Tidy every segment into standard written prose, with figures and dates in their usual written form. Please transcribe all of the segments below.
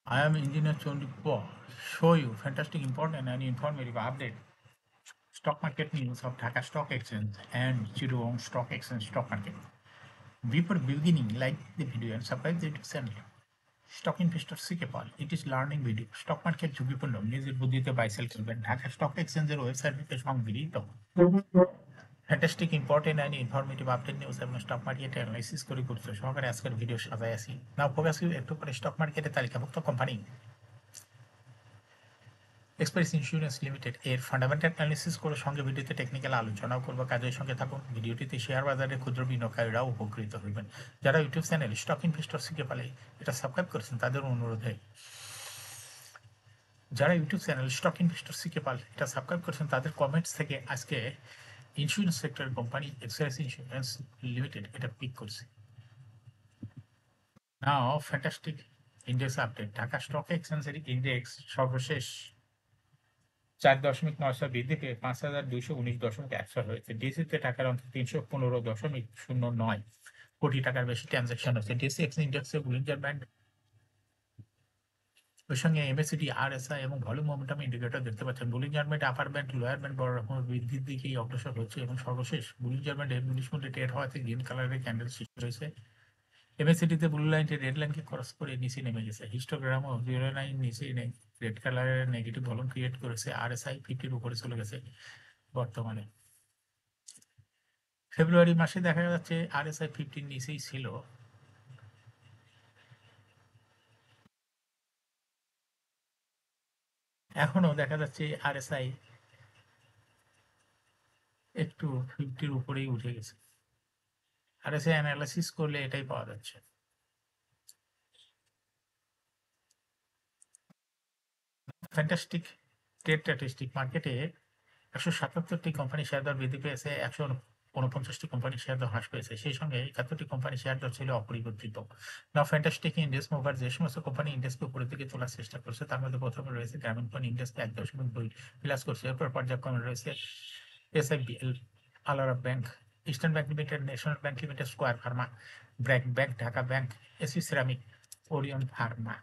I am Engineer Chondipur. Show you fantastic, important, and informative update. Stock market news of Dhaka Stock Exchange and Chittagong Stock Exchange stock market. Before beginning, like the video and subscribe the YouTube channel. Stock investor শিখে পান it is learning video. Stock market ঝুঁকিপূর্ণ নিজের বুদ্ধিতে buy sell করবেন Dhaka stock এক্সচেঞ্জের website থেকে সংগৃহীত fantastic important and informative update news এবং স্টক মার্কেটে অ্যানালাইসিস করে করতে সহকারে আজকের ভিডিও সাজাই আছি নাও ফোকাস একটু করে স্টক মার্কেটে তালিকাভুক্ত কোম্পানি এক্সপ্রেস ইন্স্যুরেন্স লিমিটেড এর ফান্ডামেন্টাল অ্যানালিসিস করে সঙ্গে ভিডিওতে টেকনিক্যাল আলোচনাও করবো কাজের সঙ্গে থাকুন ভিডিওটিতে শেয়ার বাজারে ক্ষুদ্র বিনিয়োগকারীরাও উপকৃত হইবেন যারা ইউটিউব চ্যানেল স্টক ইনভেস্টর শিখে পালে এটা সাবস্ক্রাইব করেছেন তাদের অনুরোধে যারা ইউটিউব চ্যানেল স্টক ইনভেস্টর শিখে পাল এটা সাবস্ক্রাইব করেছেন তাদের কমেন্টস থেকে আজকে ইন্স্যুরেন্স সেক্টরের কোম্পানি এক্সপ্রেস ইন্স্যুরেন্স লিমিটেড এটা পিক করছে now fantastic index update Dhaka stock এক্সচেঞ্জের ইন্ডেক্স সর্বশেষ 4.900 বৃদ্ধি পেয়ে 5,219.100 হয়েছে ডিসিতে টাকার অন্তত 315.09 কোটি টাকার বেশি ট্রানজাকশন হয়েছে ডিসি ইন্ডেক্সে বুলিঞ্জার ব্যান্ড ওই সঙ্গে এমএসিডি আরএসআই এবং ভলিউম মোমেন্টাম ইন্ডিকেটর দেখতে পাচ্ছেন Bollinger band upper band lower band বড় রকমের বৃদ্ধির দিকেই অগ্রসর হচ্ছে এবং সর্বশেষ বুলিঞ্জার ব্যান্ড বুলিশ মধ্যে ট্রেড হওয়াতে গ্রিন কালারের ক্যান্ডেল সৃষ্টি হয়েছে এমএসিডিতে ব্লু লাইনটি রেড লাইনকে ক্রস করে নিচে নেমে গেছে হিস্টোগ্রামও 09 নিচে রেড কালারের নেগেটিভ ভলিউম ক্রিয়েট করেছে আরএসআই 50-র উপরে চলে গেছে বর্তমানে ফেব্রুয়ারি মাসে দেখা যাচ্ছে আরএসআই 50-র নিচেই ছিল এখনো দেখা যাচ্ছে আরএসআই একটু 50-র উপরেই উঠে গেছে আরএসআই অ্যানালাইসিস করলে এটাই পাওয়া যাচ্ছে ফ্যান্টাস্টিক ট্রেড স্ট্যাটিস্টিক মার্কেটে 177টি কোম্পানি শেয়ার দর বৃদ্ধি পেয়েছে 149টি কোম্পানি শেয়ার দর হ্রাস পেয়েছে সেই সঙ্গে 71টি কোম্পানি শেয়ার দর ছিল অপরিবর্তিত নাও ফ্যান্টাস্টিক ইন্ডেক্স মুভার যে সমস্ত কোম্পানি ইন্ডেক্সকে উপরের দিকে তোলার চেষ্টা করছে তার মধ্যে প্রথমে রয়েছে গ্রামীণ ফোন ইন্ডেক্সকে 1.2 প্লাস করছে এরপর পর্যায়ক্রমে রয়েছে এসআইবিএল আলারা bank Eastern Bank Limited National Bank Limited Square Pharma BRAC bank Dhaka bank AC ceramic Orion Pharma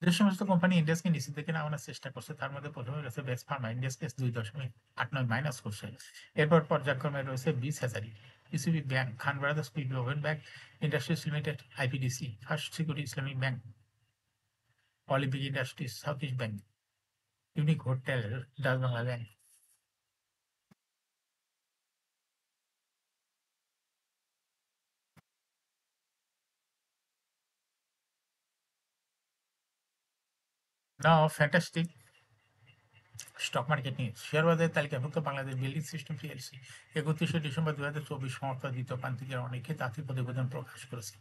যে সমস্ত কোম্পানি ইন্ডেক্সকে নিচের দিকে নামানোর চেষ্টা করছে তার মধ্যে প্রথমে রয়েছে বেস্ট ফার্মা ইন্ডেক্সকে 2.89 মাইনাস করছে এরপর পর্যায়ক্রমে রয়েছে বিস হাজারি ECB bank Khan Brothers Global bank Industries Limited IPDC First Security Islamic Bank Olympic Industries South East Bank Unique Hotel Dutch Bangla Bank now fantastic stock market নিয়ে শেয়ার বাজারের তালিকাভুক্ত Bangladesh building system PLC 31 December 2024 সমাপ্ত দ্বিতীয় প্রান্তিকের অনেকে তাত্ত্বিক প্রতিবেদন প্রকাশ করেছে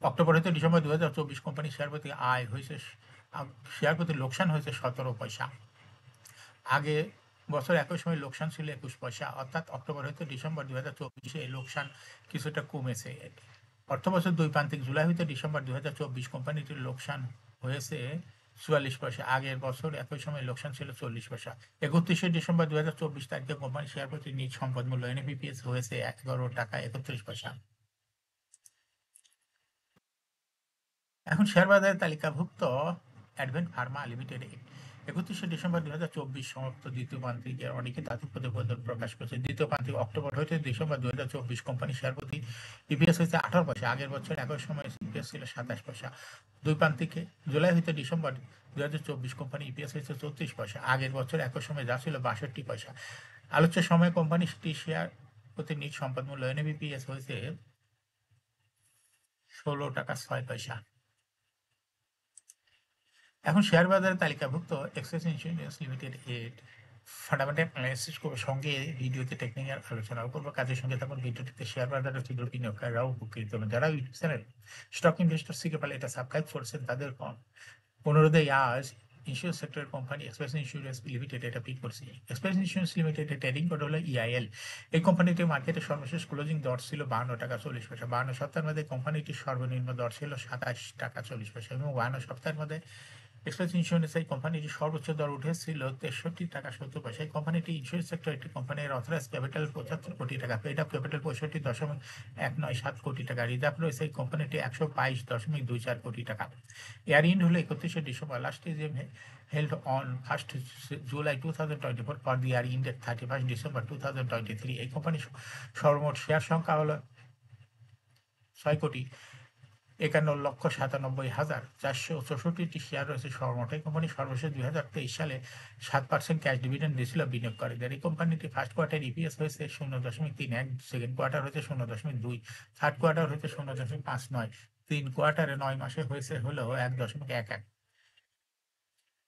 অক্টোবর হতে ডিসেম্বর 2024 কোম্পানি শেয়ার প্রতি আয় হয়েছে শেয়ার প্রতি লোকসান হয়েছে 17 পয়সা আগে বছর একই সময় লোকসান ছিল 21 পয়সা অর্থাৎ অক্টোবর হতে ডিসেম্বর 2024 লোকসান কিছুটা কমেছে অর্থ বছর দুই প্রান্তিক জুলাই হতে ডিসেম্বর 2024 কোম্পানিটির লোকসান হয়েছে 44 পয়সা আগের বছর একই সময় লোকসান ছিল 40 পয়সা 31 ডিসেম্বর 2024 তারিখে কোম্পানি শেয়ার প্রতি নিজ সম্পদ মূল্য এনএপিপিএস হয়েছে 11 টাকা 31 পয়সা এখন শেয়ার বাজারে তালিকাভুক্ত অ্যাডভেন্ট ফার্মা লিমিটেড 31 ডিসেম্বর 2024 সমাপ্ত দ্বিতীয় প্রান্তিকে অনেকে তাত্ত্বিক প্রতিবেদন প্রকাশ করেছে দ্বিতীয় প্রান্তিক অক্টোবর হতে ডিসেম্বর 2024 কোম্পানি শেয়ার প্রতি ইপিএস হয়েছে 18 পয়সা আগের বছর একই সময় ইপিএস ছিল 27 পয়সা দুই প্রান্তিকে জুলাই হতে ডিসেম্বর 2024 কোম্পানি ইপিএস হয়েছে 34 পয়সা আগের বছর একই সময় যা ছিল 62 পয়সা আলোচ্য সময় কোম্পানিটি শেয়ার প্রতি নিজ সম্পদ মূল্য এনএপিপিএস হয়েছে 16 টাকা 6 পয়সা এখন শেয়ার বাজারে তালিকাভুক্ত এক্সপ্রেস ইন্স্যুরেন্স লিমিটেড এর ফান্ডামেন্টাল অ্যানালাইসিস করবো সঙ্গে ভিডিওতে টেকনিক্যাল আলোচনা করবো কাজের সঙ্গে তখন ভিডিওটিতে শেয়ার বাজারের ক্ষুদ্র বিনিয়োগকারীরাও উপকৃত হবেন যারা ইউটিউব চ্যানেল স্টক ইনভেস্টর শিখে পালে এটা সাবস্ক্রাইব করছেন তাদের অনুরোধে আজ ইন্স্যুরেন্স সেক্টরের কোম্পানি এক্সপ্রেস ইন্স্যুরেন্স লিমিটেড এটা পিক করছে এক্সপ্রেস ইন্স্যুরেন্স লিমিটেডের ট্রেডিং কোড হলো ইআইএল এই কোম্পানিটির মার্কেটে সর্বশেষ ক্লোজিং দর ছিল 52 টাকা 40 পয়সা 52 সপ্তাহের মধ্যে কোম্পানিটির সর্বনিম্ন দর ছিল 27 টাকা 40 পয়সা এবং 52 সপ্তাহের মধ্যে এক্সপ্রেস ইন্স্যুরেন্স এই কোম্পানিটি সর্বোচ্চ দর উঠেছিল 63 টাকা 70 পয়সা। এই কোম্পানিটি ইন্স্যুরেন্স সেক্টর একটি কোম্পানির অথরাইজ ক্যাপিটাল 75 কোটি টাকা, পেড আপ ক্যাপিটাল 65.197 কোটি টাকা, রিজার্ভ রয়েছে এই কোম্পানিটি 122.24 কোটি টাকা। এয়ার ইন্ড হলো 31শে December, last is held on 1st July 2024 for the year ended 31st December 2023। এই কোম্পানির সর্বমোট শেয়ার সংখ্যা হলো 6,51,97,464টি শেয়ার রয়েছে সর্বমোট। এই কোম্পানি সর্বশেষ 2023 সালে 7% ক্যাশ ডিভিডেন্ড দিয়েছিল বিনিয়োগকারীদের। এই কোম্পানিটি ফার্স্ট কোয়ার্টার ইপিএস হয়েছে 0.31, সেকেন্ড কোয়ার্টার হয়েছে 0.2, থার্ড কোয়ার্টার হয়েছে 0.59, 3 কোয়ার্টারে 9 মাসে হয়েছে হলো 1.11।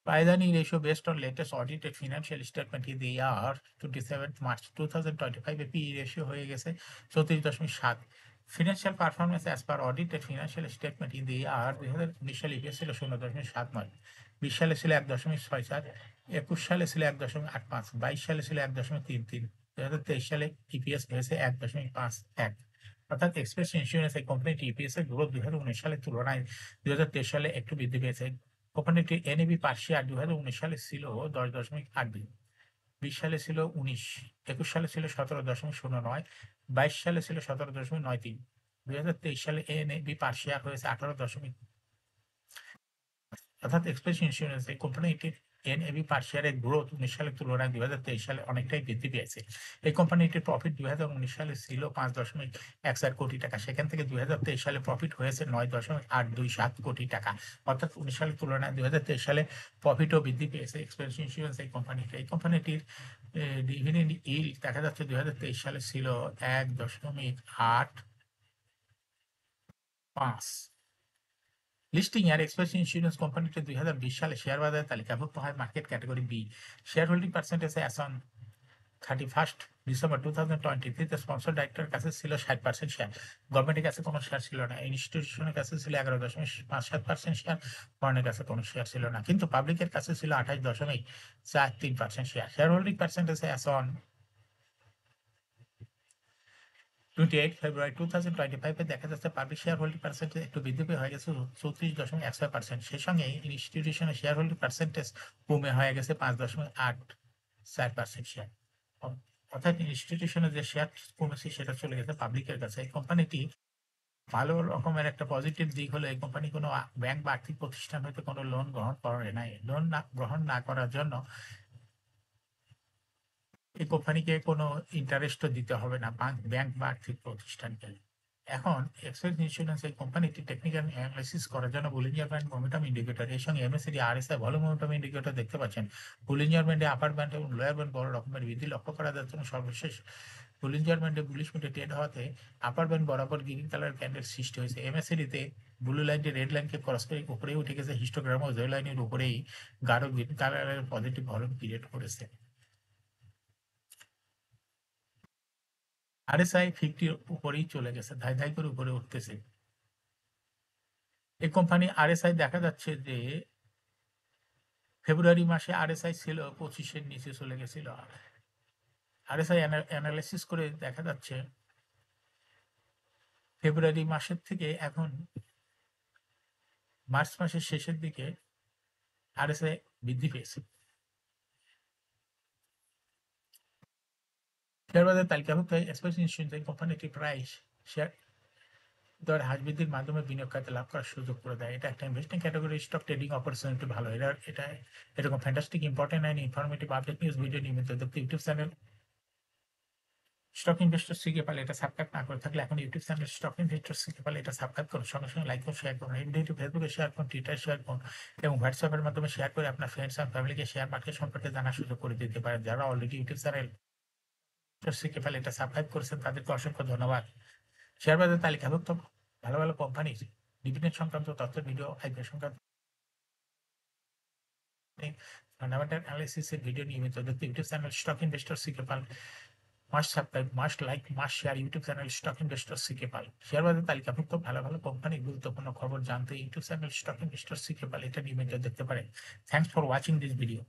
Paidani ratio based on latest audited financial statement in the year 27th March 2025 A PE ratio হয়ে গেছে 34.7। Financial performance as per audited financial statement in the year 2019 সালে EPS ছিল 0.79, 20 সালে ছিল 1.64, 21 সালে ছিল 1.85, 22 সালে ছিল 1.33, 2023 সালে EPS হয়েছে 1.51। অর্থাৎ এক্সপ্রেস ইন্স্যুরেন্স এই কোম্পানিটি ইপিএস এর গ্রোথ 2019 সালের তুলনায় 2023 সালে একটু বৃদ্ধি পেয়েছে। কোম্পানিটির এনএবি পার শেয়ার 2019 সালে ছিল 10.82, 20 সালে ছিল 19, 21 সালে ছিল 17.09, 22 সালে ছিল 17.93, 2023 সালে এনএবি পার শেয়ার হয়েছে 18. অর্থাৎ এক্সপ্রেস ইন্স্যুরেন্স এই কোম্পানিটির এনএবি পার শেয়ারের গ্রোথ 19 সালের তুলনায় 2023 সালে অনেকটাই বৃদ্ধি পেয়েছে। এই কোম্পানিটির প্রফিট 2019 সালে ছিল 5.14 কোটি টাকা, সেখান থেকে 2023 সালে প্রফিট হয়েছে 9.827 কোটি টাকা। অর্থাৎ 19 সালের তুলনায় 2023 সালে প্রফিটও বৃদ্ধি পেয়েছে এক্সপ্রেস ইন্স্যুরেন্স এই কোম্পানিটি। এই কোম্পানিটির ডিভিডেন্ড ইল্ড দেখা যাচ্ছে 2023 সালে ছিল 1.85। লিস্টিং এর এক্সপ্রেস ইন্স্যুরেন্স কোম্পানিটি 2020 সালে শেয়ার বাজারে তালিকাভুক্ত হয় market category B. Share holding percentage as on 31st December 2023 sponsor ডাইরেক্টরের কাছে ছিল 60% শেয়ার, গভর্নমেন্টের কাছে কোনো শেয়ার ছিল না, ইনস্টিটিউশনের কাছে ছিল 11.57% শেয়ার, ফরেনের কাছে কোনো শেয়ার ছিল না, কিন্তু পাবলিকের কাছে ছিল 28.43% share. Share holding percentage as on 28 ফেব্রুয়ারি 2025 এ দেখা যাচ্ছে পাবলিক শেয়ার হোল্ডিং পার্সেন্টেজ একটু বৃদ্ধি পেয়ে হয়ে গেছে 34.16%। সেই সঙ্গে ইনস্টিটিউশনের শেয়ার হোল্ডিং পার্সেন্টেজ কমে হয়ে গেছে 5.84% শেয়ার। অর্থাৎ ইনস্টিটিউশনের যে শেয়ার কমেছে সেটা চলে গেছে পাবলিকের কাছে। এই কোম্পানিটি ভালো রকমের একটা পজিটিভ দিক হলো এই কোম্পানি কোনো ব্যাংক বা আর্থিক প্রতিষ্ঠান হতে কোনো লোন গ্রহণ করে নাই। লোন গ্রহণ না করার জন্য এই কোম্পানিকে কোনো ইন্টারেস্টও দিতে হবে না ব্যাংক বা আর্থিক প্রতিষ্ঠানকে। এখন এক্সপ্রেস ইন্স্যুরেন্স এই কোম্পানিটি টেকনিক্যাল অ্যানালাইসিস করার জন্য বুলিঞ্জার ব্যান্ড মোমেন্টাম ইন্ডিকেটর এর সঙ্গে MACD RSI volume momentum indicator দেখতে পাচ্ছেন। বুলিঞ্জার ব্যান্ডে আপার ব্যান্ড এবং লোয়ার ব্যান্ড বড় রকমের বৃদ্ধি লক্ষ্য করা যাচ্ছে এবং সর্বশেষ বুলিঞ্জার ব্যান্ডে বুলিশ মিটে ট্রেড হওয়াতে আপার ব্যান্ড বরাবর গ্রিন কালার ক্যান্ডেল সৃষ্টি হয়েছে। এমএসিডিতে ব্লু লাইনটি রেড লাইনকে ক্রস করে উপরেই উঠে গেছে, হিস্টোগ্রাম ও জয় লাইনের উপরেই গাঢ় গ্রিন কালারের পজিটিভ ভলিউম ক্রিয়েট করেছে। আরএসআই 50 উপরেই চলে গেছে, ধাই ধাই করে উপরে উঠতেছে। এই কোম্পানি আরএসআই দেখা যাচ্ছে যে ফেব্রুয়ারি মাসে আরএসআই ছিল 25-এর নিচে চলে গেছিল। আরএসআই অ্যানালাইসিস করে দেখা যাচ্ছে ফেব্রুয়ারি মাসের থেকে এখন মার্চ মাসের শেষের দিকে আরএসআই বৃদ্ধি পেয়েছে। শেয়ার বাজার তালিকাভুক্ত এক্সপ্রেস ইন্স্যুরেন্স এই কোম্পানিটি প্রায় শেয়ার দর হ্রাস বৃদ্ধির মাধ্যমে বিনিয়োগকারীদের লাভ করার সুযোগ করে দেয়। এটা একটা investing category stock trading opportunity ভালো। এটা এরকম fantastic important and informative update news video নিয়মিত দেখতে ইউটিউব চ্যানেল স্টক ইনভেস্টর শিখে পালে এটা সাবস্ক্রাইব না করে থাকলে এখন ইউটিউব চ্যানেল স্টক ইনভেস্টর শিখে পালে এটা সাবস্ক্রাইব করুন, সঙ্গে সঙ্গে লাইক ও শেয়ার করুন। এই ভিডিওটি ফেসবুকে শেয়ার করুন, টুইটার শেয়ার করুন এবং হোয়াটসঅ্যাপের মাধ্যমে শেয়ার করে আপনার ফ্রেন্ডস অ্যান্ড ফ্যামিলিকে শেয়ার মার্কেট সম্পর্কে জানার সুযোগ করে দিতে পারেন। যারা অলরেডি ইউটিউব চ্যানেল শিখে ফেলে এটা সাবস্ক্রাইব করেছেন তাদেরকে অসংখ্য ধন্যবাদ। শেয়ার বাজার তালিকাভুক্ত ভালো ভালো কোম্পানির ডিভিডেন্ড সংক্রান্ত তথ্যের ভিডিও, আইপিও সংক্রান্ত ফান্ডামেন্টাল অ্যানালিসিসের ভিডিও নিয়মিত দেখতে ইউটিউব চ্যানেল স্টক ইনভেস্টর শিখে পাল must subscribe, must like, must share YouTube channel stock investor শিখে পাল। শেয়ার বাজার তালিকাভুক্ত ভালো ভালো কোম্পানির গুরুত্বপূর্ণ খবর জানতে ইউটিউব চ্যানেল স্টক ইনভেস্টর শিখে পাল এটা নিয়মিত দেখতে পারেন। Thanks for watching this video.